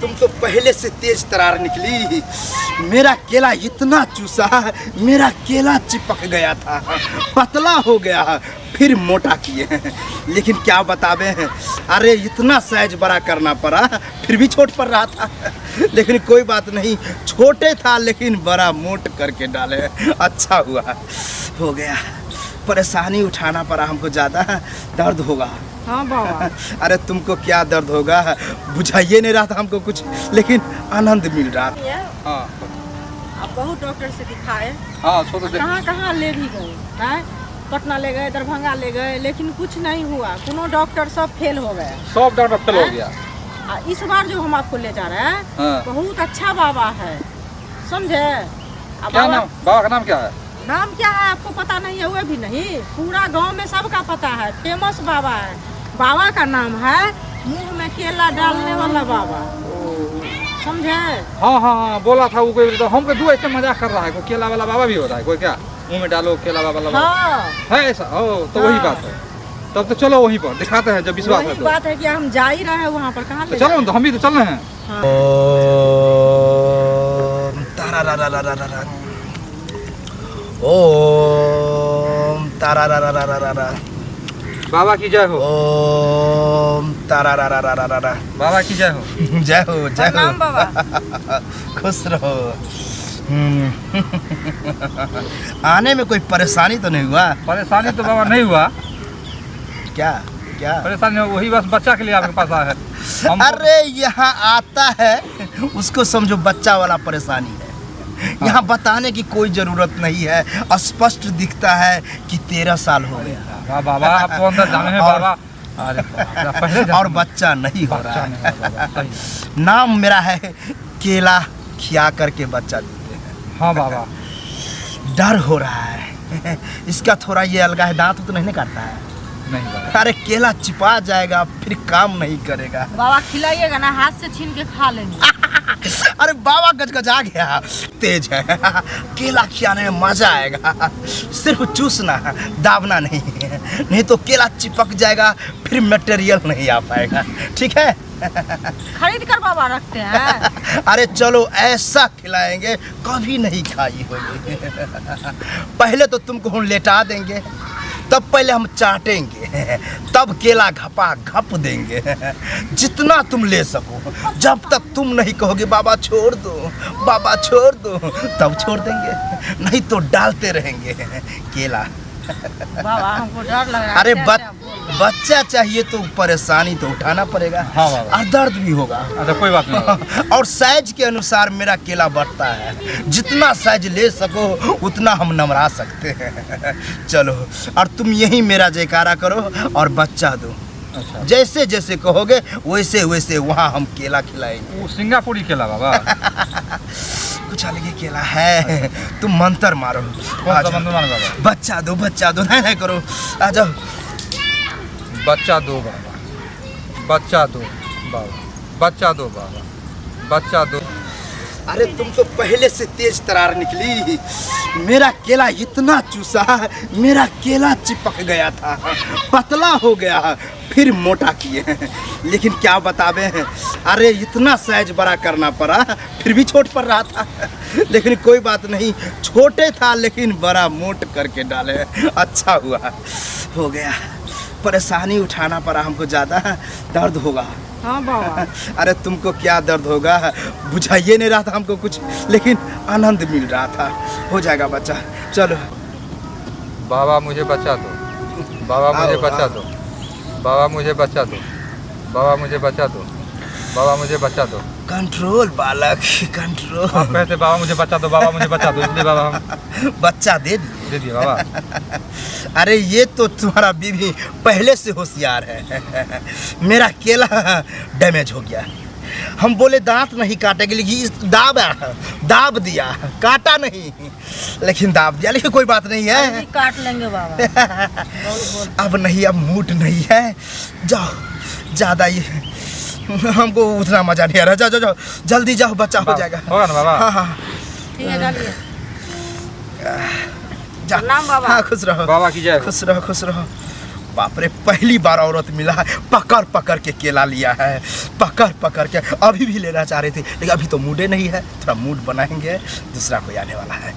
तुम तो पहले से तेज तरार निकली। मेरा केला इतना चूसा, मेरा केला चिपक गया था, पतला हो गया, फिर मोटा किए। लेकिन क्या बतावे, अरे इतना साइज बड़ा करना पड़ा, फिर भी छोट पड़ रहा था। लेकिन कोई बात नहीं, छोटे था लेकिन बड़ा मोट करके डाले। अच्छा हुआ, हो गया। परेशानी उठाना पड़ा हमको, ज़्यादा दर्द होगा। हाँ बाबा। अरे तुमको क्या दर्द होगा, बुझाइए नहीं रहा था हमको कुछ, लेकिन आनंद मिल रहा था। हाँ आप बहुत डॉक्टर से दिखाए, हाँ कहाँ कहाँ ले भी गए हैं, पटना ले गए, दरभंगा ले गए, लेकिन कुछ नहीं हुआ। कोनो डॉक्टर सब फेल हो गए, सब डॉक्टर फेल हो गया। इस बार जो हम आपको ले जा रहे हैं, हाँ। बहुत अच्छा बाबा है, समझे? क्या नाम बाबा का नाम क्या है? नाम क्या है आपको पता नहीं है? वो भी नहीं, पूरा गांव में सबका पता है, फेमस बाबा है। बाबा का नाम है मुंह में केला डालने वाला बाबा, समझे? हाँ हाँ हाँ, बोला था वो कोई, तो हमको दो ऐसे मजाक कर रहा है, कोई केला वाला बाबा भी होता है कोई, क्या मुंह में डालो केला वाला बाबा? हाँ है ऐसा? ओ तो वही बात है। तब तो चलो वहीं पर दिखाते हैं, जब विश्वास है वही तो। बात है कि हम जा ही रहे हैं वहाँ पर, कहाँ तो ले चलो जाएं? तो हम भी तो चल रहे हैं। हाँ। ओम तारारारारारारा, बाबा की जय हो। ओम तारारारारारारा। बाबा की जय हो। जय हो, जय हो। प्रणाम बाबा। खुश रहो। आने में कोई परेशानी तो नहीं हुआ? परेशानी तो बाबा नहीं हुआ। क्या क्या परेशानी वही बस बच्चा के लिए आपके पास आया है। अरे यहाँ आता है उसको समझो बच्चा वाला परेशानी है। यहाँ बताने की कोई जरूरत नहीं है, स्पष्ट दिखता है कि 13 साल हो गया। वाह बाबा, आप तो अंदर जाने हैं बाबा। अरे पहले और बच्चा नहीं हो रहा नहीं है बाबा, है। सही। नाम मेरा है केला खिया करके बच्चा देते हैं। हाँ बाबा। डर हो रहा है इसका थोड़ा, ये अलगा है, दांत तो नहीं काटता है। नहीं बाबा। अरे केला चिपा जाएगा, फिर काम नहीं करेगा। बाबा खिलाइएगा ना, हाथ से छीन के खा लेंगे। अरे बाबा गजगजा गया, तेज है। केला खिलाने में मजा आएगा, सिर्फ चूसना, दाबना नहीं। नहीं तो केला चिपक जाएगा, फिर मटेरियल नहीं आ पाएगा। ठीक है? खरीद कर बाबा रखते हैं। अरे चलो ऐसा खिलाएंगे कभी नहीं खाई होगी। पहले तो तुमको हम लेटा देंगे, तब पहले हम चाटेंगे, तब केला घपा घप देंगे, जितना तुम ले सको। जब तक तुम नहीं कहोगे बाबा छोड़ दो, बाबा छोड़ दो, तब छोड़ देंगे, नहीं तो डालते रहेंगे केला। बाबा हमको डर लग रहा है। अरे क्या क्या बोल रहे हैं? बच्चा चाहिए तो परेशानी तो उठाना पड़ेगा। हाँ बाबा। और दर्द भी होगा। अच्छा कोई बात नहीं। और साइज के अनुसार मेरा केला बढ़ता है, जितना साइज ले सको उतना हम नमरा सकते हैं। चलो, और तुम यही मेरा जयकारा करो और बच्चा दो। अच्छा। जैसे जैसे कहोगे वैसे वैसे वहाँ हम केला खिलाएंगे। वो सिंगापुरी केला बाबा। कुछ अलग केला है, तुम मंत्र मारो। कौन सा मंत्र मारो बाबा? बच्चा दो, बच्चा दो, नहीं करो, आ जाओ। बच्चा दो बाबा, बच्चा दो बाबा, बच्चा दो बाबा, बच्चा दो। अरे तुम तो पहले से तेज तरार निकली। मेरा केला इतना चूसा, मेरा केला चिपक गया था, पतला हो गया, फिर मोटा किए। लेकिन क्या बतावे, अरे इतना साइज बड़ा करना पड़ा, फिर भी छोट पड़ रहा था। लेकिन कोई बात नहीं, छोटे था लेकिन बड़ा मोट करके डाले। अच्छा हुआ, हो गया। परेशानी उठाना पड़ा हमको, ज़्यादा दर्द होगा। हाँ बाबा। अरे तुमको क्या दर्द होगा, बुझाइए नहीं रहा था हमको कुछ, लेकिन आनंद मिल रहा था। हो जाएगा बच्चा, चलो। बाबा मुझे बचा दो, बाबा मुझे आओ, बचा आओ। दो, बाबा मुझे बचा दो, बाबा मुझे बचा दो, बाबा मुझे बचा दो। कंट्रोल बालक, कंट्रोल। आप कहते बाबा मुझे बचा दो, बाबा मुझे बचा दो, इसलिए बाबा हम बच्चा दे दिए। दे दिए बाबा। अरे ये तो तुम्हारा बीवी पहले से होशियार है। मेरा केला डैमेज हो गया, हम बोले दांत नहीं काटेंगे, लेकिन दाब दिया, काटा नहीं, लेकिन दाब दिया। लेकिन कोई बात नहीं है, अभी काट लेंगे बाबा। अब नहीं, अब मूड नहीं है। जाओ, ज़्यादा ये हमको उतना मजा नहीं आ रहा। जाओ जाओ जाओ, जल्दी जाओ, बच्चा हो जाएगा। होगा ना बाबा? हाँ हाँ, ठीक है, चलिए। जा। प्रणाम बाबा। हाँ, खुश रहो बाबा की जय हो। खुश रहो, खुश रहो। बाप रे, पहली बार औरत मिला है पकड़ पकड़ के केला लिया है, पकड़ पकड़ के। अभी भी लेना चाह रहे थे लेकिन अभी तो मूड नहीं है, थोड़ा मूड बनाएंगे, दूसरा कोई आने वाला है।